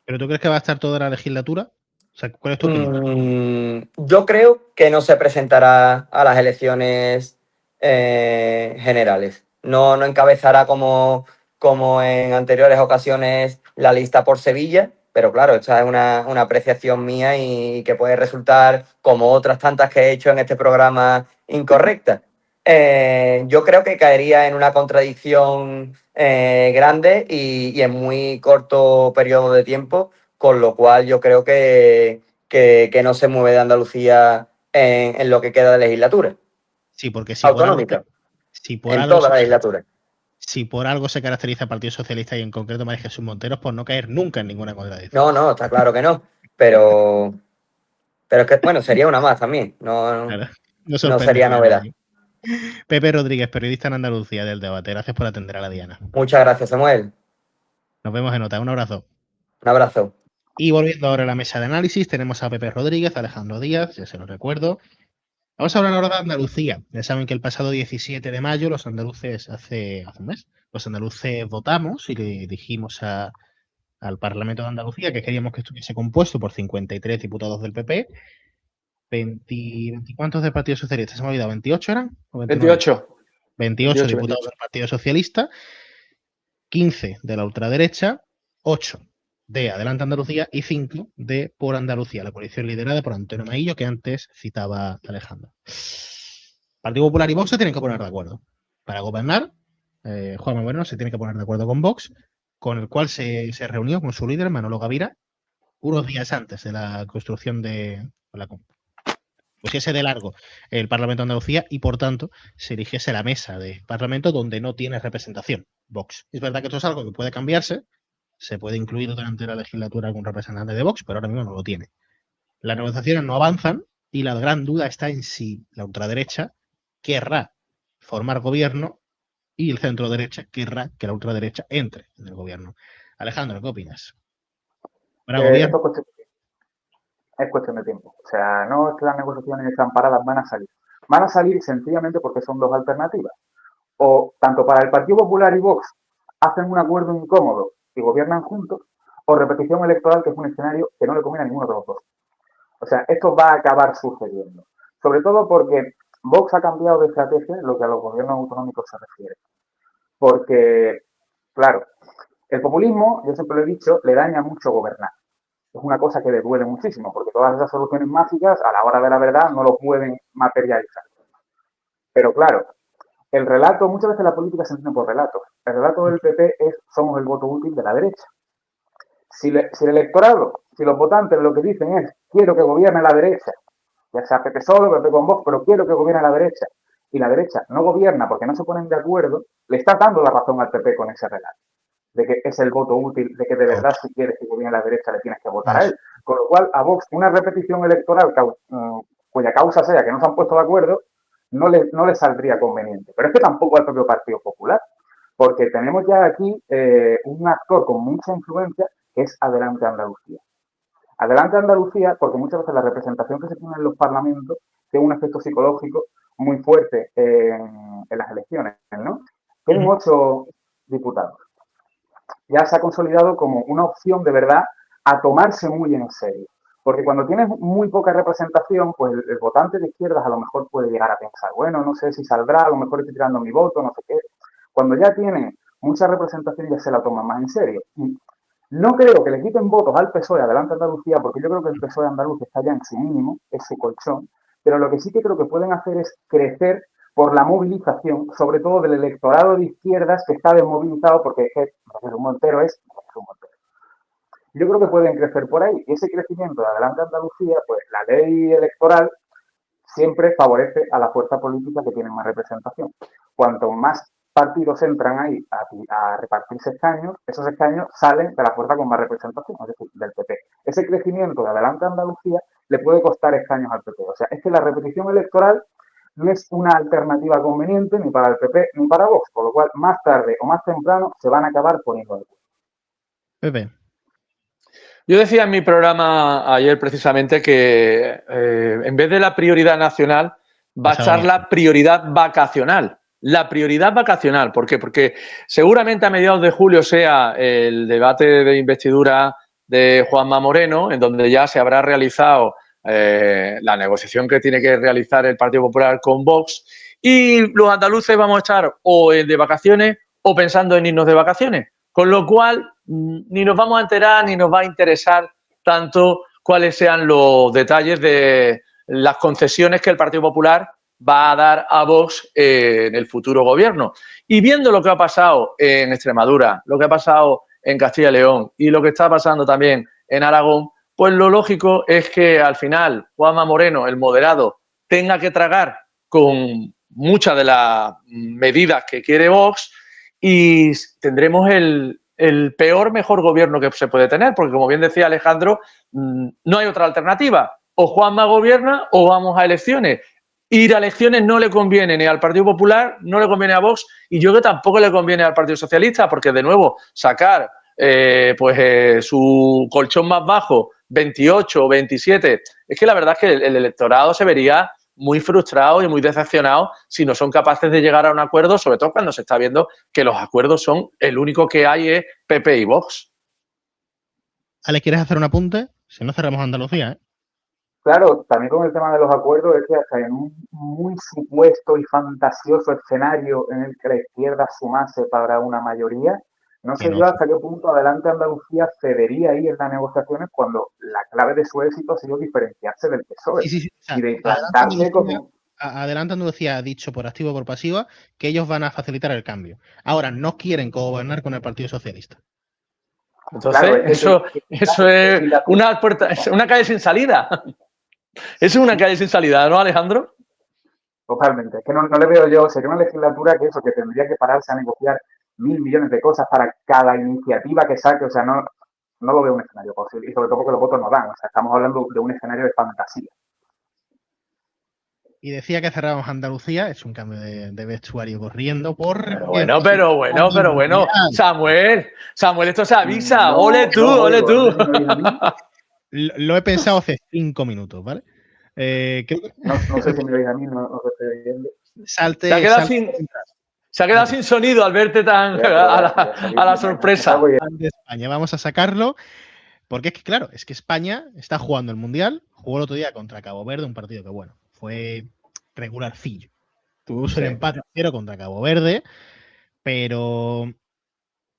¿Pero tú crees que va a estar toda la legislatura? O sea, ¿cuál es tu opinión? Yo creo que no se presentará a las elecciones generales. No encabezará como en anteriores ocasiones la lista por Sevilla, pero claro, esta es una apreciación mía y que puede resultar, como otras tantas que he hecho en este programa, incorrecta. Yo creo que caería en una contradicción grande y en muy corto periodo de tiempo, con lo cual yo creo que no se mueve de Andalucía en lo que queda de legislatura. Sí, porque autonómica. En toda la legislatura. Si por algo se caracteriza el Partido Socialista y en concreto María Jesús Montero, por no caer nunca en ninguna contradicción. No, está claro que no. Pero es que, bueno, sería una más también. No sería novedad. Pepe Rodríguez, periodista en Andalucía del Debate. Gracias por atender a la Diana. Muchas gracias, Samuel. Nos vemos en otra. Un abrazo. Un abrazo. Y volviendo ahora a la mesa de análisis, tenemos a Pepe Rodríguez, a Alejandro Díaz, ya se lo recuerdo. Vamos a hablar ahora de Andalucía. Ya saben que el pasado 17 de mayo los andaluces, hace un mes, los andaluces votamos y le dijimos al Parlamento de Andalucía que queríamos que estuviese compuesto por 53 diputados del PP, 20 ¿cuántos del Partido Socialista? ¿Se me ha olvidado? ¿28 eran? ¿O 28. 28 diputados del Partido Socialista, 15 de la ultraderecha, 8 de Adelante Andalucía y 5 de Por Andalucía, la coalición liderada por Antonio Maillo, que antes citaba Alejandro. Partido Popular y Vox se tienen que poner de acuerdo. Para gobernar, Juanma Moreno se tiene que poner de acuerdo con Vox, con el cual se reunió con su líder, Manolo Gavira, unos días antes de la construcción pusiese de largo el Parlamento de Andalucía y, por tanto, se eligiese la mesa de Parlamento donde no tiene representación Vox. Es verdad que esto es algo que puede cambiarse, se puede incluir durante la legislatura algún representante de Vox, pero ahora mismo no lo tiene. Las negociaciones no avanzan y la gran duda está en si la ultraderecha querrá formar gobierno y el centro derecha querrá que la ultraderecha entre en el gobierno. Alejandro, ¿qué opinas? ¿Para gobierno? Es cuestión de tiempo. O sea, no es que las negociaciones están paradas, van a salir. Van a salir sencillamente porque son dos alternativas. O tanto para el Partido Popular y Vox hacen un acuerdo incómodo y gobiernan juntos, o repetición electoral, que es un escenario que no le conviene a ninguno de los dos. O sea, esto va a acabar sucediendo. Sobre todo porque Vox ha cambiado de estrategia en lo que a los gobiernos autonómicos se refiere. Porque, claro, el populismo, yo siempre lo he dicho, le daña mucho gobernar. Es una cosa que le duele muchísimo, porque todas esas soluciones mágicas, a la hora de la verdad, no lo pueden materializar. Pero claro, el relato, muchas veces la política se entiende por relatos. El relato del PP es: somos el voto útil de la derecha. Si el electorado, si los votantes lo que dicen es: quiero que gobierne la derecha, ya sea PP solo, PP con Vox, pero quiero que gobierne la derecha, y la derecha no gobierna porque no se ponen de acuerdo, le está dando la razón al PP con ese relato. de que es el voto útil, de que de verdad si quieres que gobierne la derecha le tienes que votar a él. Con lo cual, a Vox una repetición electoral cuya causa sea que no se han puesto de acuerdo, no le saldría conveniente. Pero es que tampoco al propio Partido Popular, porque tenemos ya aquí un actor con mucha influencia que es Adelante Andalucía. Adelante Andalucía, porque muchas veces la representación que se tiene en los parlamentos tiene un efecto psicológico muy fuerte en las elecciones, ¿no? Tienen 8 diputados. Ya se ha consolidado como una opción de verdad a tomarse muy en serio. Porque cuando tienes muy poca representación, pues el votante de izquierdas a lo mejor puede llegar a pensar, bueno, no sé si saldrá, a lo mejor estoy tirando mi voto, no sé qué. Cuando ya tiene mucha representación ya se la toman más en serio. Y no creo que le quiten votos al PSOE Adelante Andalucía, porque yo creo que el PSOE andaluz está ya en su mínimo, es su colchón, pero lo que sí que creo que pueden hacer es crecer por la movilización, sobre todo del electorado de izquierdas que está desmovilizado, porque es que Jesús Montero es Jesús Montero. Yo creo que pueden crecer por ahí, y ese crecimiento de Adelante Andalucía, pues la ley electoral siempre favorece a la fuerza política que tiene más representación. Cuanto más partidos entran ahí a repartirse escaños, esos escaños salen de la fuerza con más representación, es decir, del PP. Ese crecimiento de Adelante Andalucía le puede costar escaños al PP. O sea, es que la repetición electoral no es una alternativa conveniente ni para el PP ni para Vox, por lo cual más tarde o más temprano se van a acabar poniendo de acuerdo. Pepe. Yo decía en mi programa ayer precisamente que en vez de la prioridad nacional va a estar la prioridad vacacional. La prioridad vacacional. ¿Por qué? Porque seguramente a mediados de julio sea el debate de investidura de Juanma Moreno, en donde ya se habrá realizado la negociación que tiene que realizar el Partido Popular con Vox, y los andaluces vamos a estar o de vacaciones o pensando en irnos de vacaciones. Con lo cual, ni nos vamos a enterar ni nos va a interesar tanto cuáles sean los detalles de las concesiones que el Partido Popular va a dar a Vox en el futuro gobierno. Y viendo lo que ha pasado en Extremadura, lo que ha pasado en Castilla y León y lo que está pasando también en Aragón, pues lo lógico es que al final Juanma Moreno, el moderado, tenga que tragar con muchas de las medidas que quiere Vox, y tendremos el peor mejor gobierno que se puede tener, porque como bien decía Alejandro, no hay otra alternativa. O Juanma gobierna o vamos a elecciones. Ir a elecciones no le conviene ni al Partido Popular, no le conviene a Vox, y yo creo que tampoco le conviene al Partido Socialista, porque de nuevo sacar su colchón más bajo, 28 o 27, es que la verdad es que el electorado se vería muy frustrado y muy decepcionado si no son capaces de llegar a un acuerdo, sobre todo cuando se está viendo que los acuerdos son, el único que hay es PP y Vox. Ale, ¿quieres hacer un apunte? Si no, cerramos Andalucía, ¿eh? Claro, también con el tema de los acuerdos es que hasta en un muy supuesto y fantasioso escenario en el que la izquierda sumase para una mayoría, no sé yo hasta qué punto Adelante Andalucía cedería ahí en las negociaciones cuando la clave de su éxito ha sido diferenciarse del PSOE y de implantarse como... Adelante Andalucía ha dicho por activa o por pasiva que ellos van a facilitar el cambio. Ahora, no quieren gobernar con el Partido Socialista. Entonces, claro, eso es una calle sin salida. Es una calle sin salida, ¿no, Alejandro? Totalmente. Es que no le veo yo, sería una legislatura que tendría que pararse a negociar 1.000 millones de cosas para cada iniciativa que saque. O sea, no lo veo un escenario posible. Y sobre todo porque los votos no dan. O sea, estamos hablando de un escenario de fantasía. Y decía que cerramos Andalucía, es un cambio de vestuario corriendo por... Pero bueno, Samuel, esto se avisa, ole tú. Lo he pensado hace 5 minutos, ¿vale? No sé si me veis a mí, no lo estoy viendo. Se ha quedado sin sonido al verte tan a la sorpresa. De España, vamos a sacarlo, porque es que, claro, es que España está jugando el Mundial, jugó el otro día contra Cabo Verde, un partido que, bueno, fue regularcillo. Tuvo el empate a 0 contra Cabo Verde, pero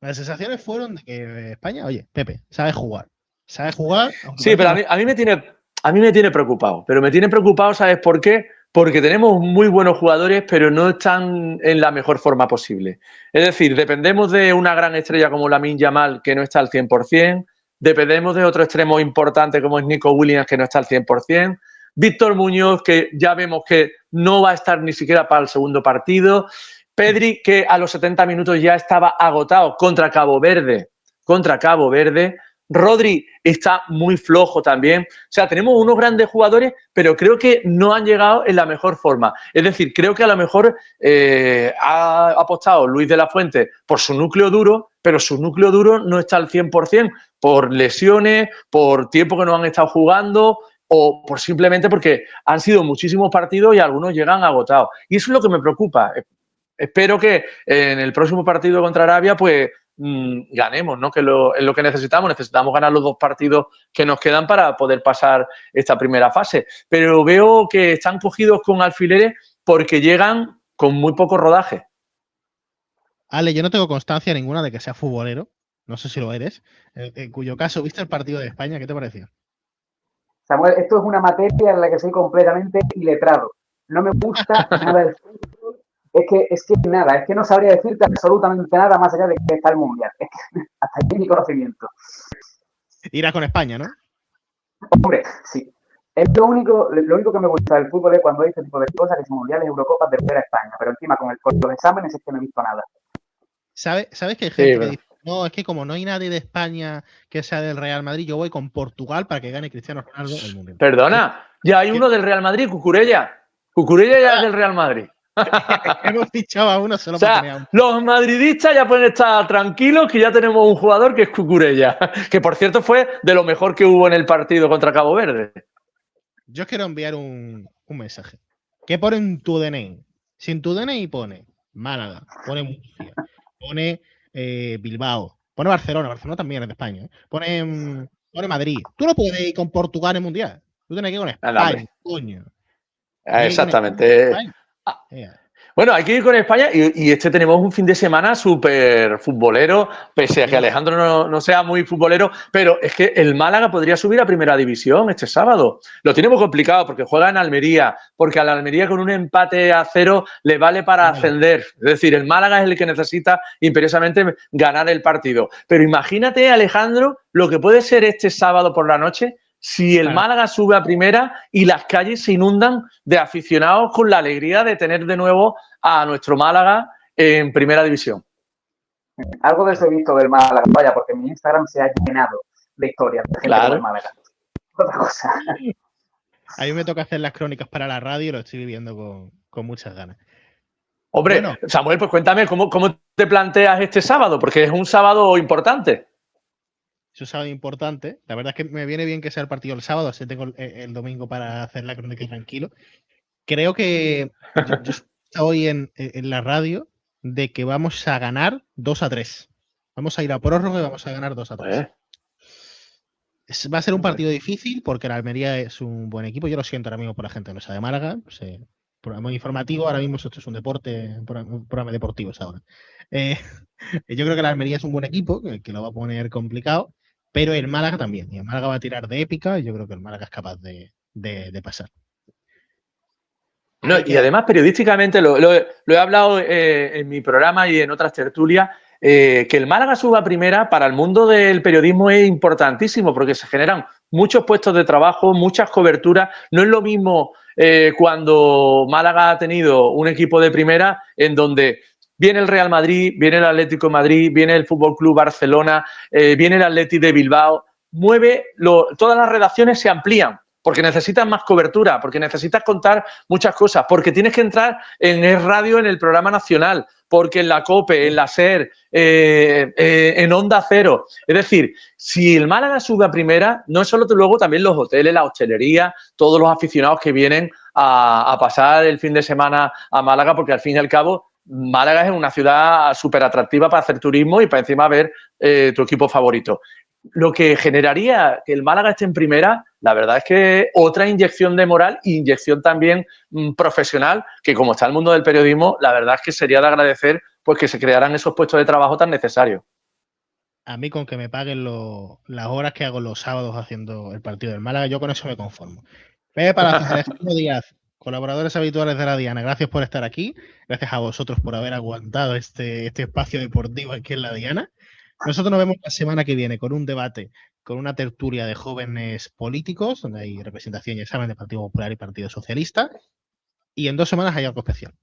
las sensaciones fueron de que España, oye, Pepe, sabe jugar. Sí, pero a mí me tiene preocupado. Pero me tiene preocupado, ¿sabes por qué? Porque tenemos muy buenos jugadores, pero no están en la mejor forma posible. Es decir, dependemos de una gran estrella como Lamine Yamal, que no está al 100%. Dependemos de otro extremo importante como es Nico Williams, que no está al 100%. Víctor Muñoz, que ya vemos que no va a estar ni siquiera para el segundo partido. Pedri, que a los 70 minutos ya estaba agotado contra Cabo Verde. Rodri está muy flojo también. O sea, tenemos unos grandes jugadores, pero creo que no han llegado en la mejor forma. Es decir, creo que a lo mejor ha apostado Luis de la Fuente por su núcleo duro, pero su núcleo duro no está al 100% por lesiones, por tiempo que no han estado jugando o por simplemente porque han sido muchísimos partidos y algunos llegan agotados. Y eso es lo que me preocupa. Espero que en el próximo partido contra Arabia, pues ganemos, ¿no? Que es lo que necesitamos. Necesitamos ganar los 2 partidos que nos quedan para poder pasar esta primera fase. Pero veo que están cogidos con alfileres porque llegan con muy poco rodaje. Ale, yo no tengo constancia ninguna de que sea futbolero. No sé si lo eres. En cuyo caso, ¿viste el partido de España? ¿Qué te pareció? Samuel, esto es una materia en la que soy completamente iletrado. No me gusta nada el fútbol. Es que no sabría decirte absolutamente nada más allá de que está el Mundial. Es que hasta aquí mi conocimiento. Irás con España, ¿no? Hombre, sí. Es lo único que me gusta del fútbol es cuando hay este tipo de cosas, que si mundiales, Eurocopas, de ver a España. Pero encima con los exámenes es que no he visto nada. ¿Sabes que hay gente que dice, no, es que como no hay nadie de España que sea del Real Madrid, yo voy con Portugal para que gane Cristiano Ronaldo el Mundial? Perdona, ya hay uno del Real Madrid, Cucurella. Cucurella ya es del Real Madrid. Hemos fichado a uno solo para tener los madridistas ya pueden estar tranquilos que ya tenemos un jugador que es Cucurella, que por cierto fue de lo mejor que hubo en el partido contra Cabo Verde. Yo quiero enviar un mensaje. ¿Qué pone en tu DNI? Si en tu DNI pone Málaga, pone Murcia, pone Bilbao, pone Barcelona también es de España, pone Madrid. Tú no puedes ir con Portugal en el Mundial. Tú tienes que ir con España, coño. Exactamente. Bueno, hay que ir con España y tenemos un fin de semana súper futbolero, pese a que Alejandro no sea muy futbolero, pero es que el Málaga podría subir a Primera División este sábado. Lo tiene muy complicado porque juega en Almería, porque a la Almería con un empate a 0 le vale para ascender. Es decir, el Málaga es el que necesita imperiosamente ganar el partido. Pero imagínate, Alejandro, lo que puede ser este sábado por la noche si el Málaga sube a Primera y las calles se inundan de aficionados con la alegría de tener de nuevo a nuestro Málaga en Primera División. Algo de eso he visto del Málaga, vaya, porque mi Instagram se ha llenado de historias de gente del Málaga. Otra cosa. A mí me toca hacer las crónicas para la radio y lo estoy viviendo con muchas ganas. Hombre, bueno, Samuel, pues cuéntame, ¿cómo te planteas este sábado? Porque es un sábado importante. Es un sábado importante. La verdad es que me viene bien que sea el partido el sábado, así tengo el domingo para hacer la crónica tranquilo. Creo que yo estoy en la radio de que vamos a ganar 2-3. Vamos a ir a prórroga y vamos a ganar 2-3. Va a ser un partido difícil porque la Almería es un buen equipo. Yo lo siento ahora mismo por la gente que no sea de Málaga. Programa informativo, ahora mismo esto es un deporte, un programa deportivo es ahora. Yo creo que la Almería es un buen equipo, que lo va a poner complicado. Pero el Málaga también. Y el Málaga va a tirar de épica y yo creo que el Málaga es capaz de pasar. No, y además, periodísticamente, lo he hablado en mi programa y en otras tertulias, que el Málaga suba a Primera para el mundo del periodismo es importantísimo porque se generan muchos puestos de trabajo, muchas coberturas. No es lo mismo cuando Málaga ha tenido un equipo de Primera en donde viene el Real Madrid, viene el Atlético de Madrid, viene el Fútbol Club Barcelona, viene el Atleti de Bilbao. Todas las redacciones se amplían porque necesitas más cobertura, porque necesitas contar muchas cosas, porque tienes que entrar en el radio, en el programa nacional, porque en la COPE, en la SER, en Onda Cero. Es decir, si el Málaga sube a Primera, no es solo luego también los hoteles, la hostelería, todos los aficionados que vienen a pasar el fin de semana a Málaga, porque al fin y al cabo Málaga es una ciudad súper atractiva para hacer turismo y para encima ver tu equipo favorito. Lo que generaría que el Málaga esté en Primera, la verdad es que otra inyección de moral e inyección también profesional, que como está el mundo del periodismo, la verdad es que sería de agradecer pues que se crearan esos puestos de trabajo tan necesarios. A mí con que me paguen las horas que hago los sábados haciendo el partido del Málaga, yo con eso me conformo. Pepe Palacios, Alejandro Díaz, colaboradores habituales de la Diana, gracias por estar aquí, gracias a vosotros por haber aguantado este espacio deportivo aquí en la Diana. Nosotros nos vemos la semana que viene con un debate, con una tertulia de jóvenes políticos, donde hay representación y examen de Partido Popular y Partido Socialista, y en 2 semanas hay algo especial.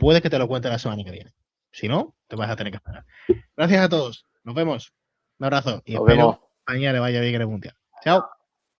puede que te lo cuente la semana que viene. Si no, te vas a tener que esperar. Gracias a todos. Nos vemos. Un abrazo. Y Nos espero vemos. mañana le vaya bien en el Mundial. Chao.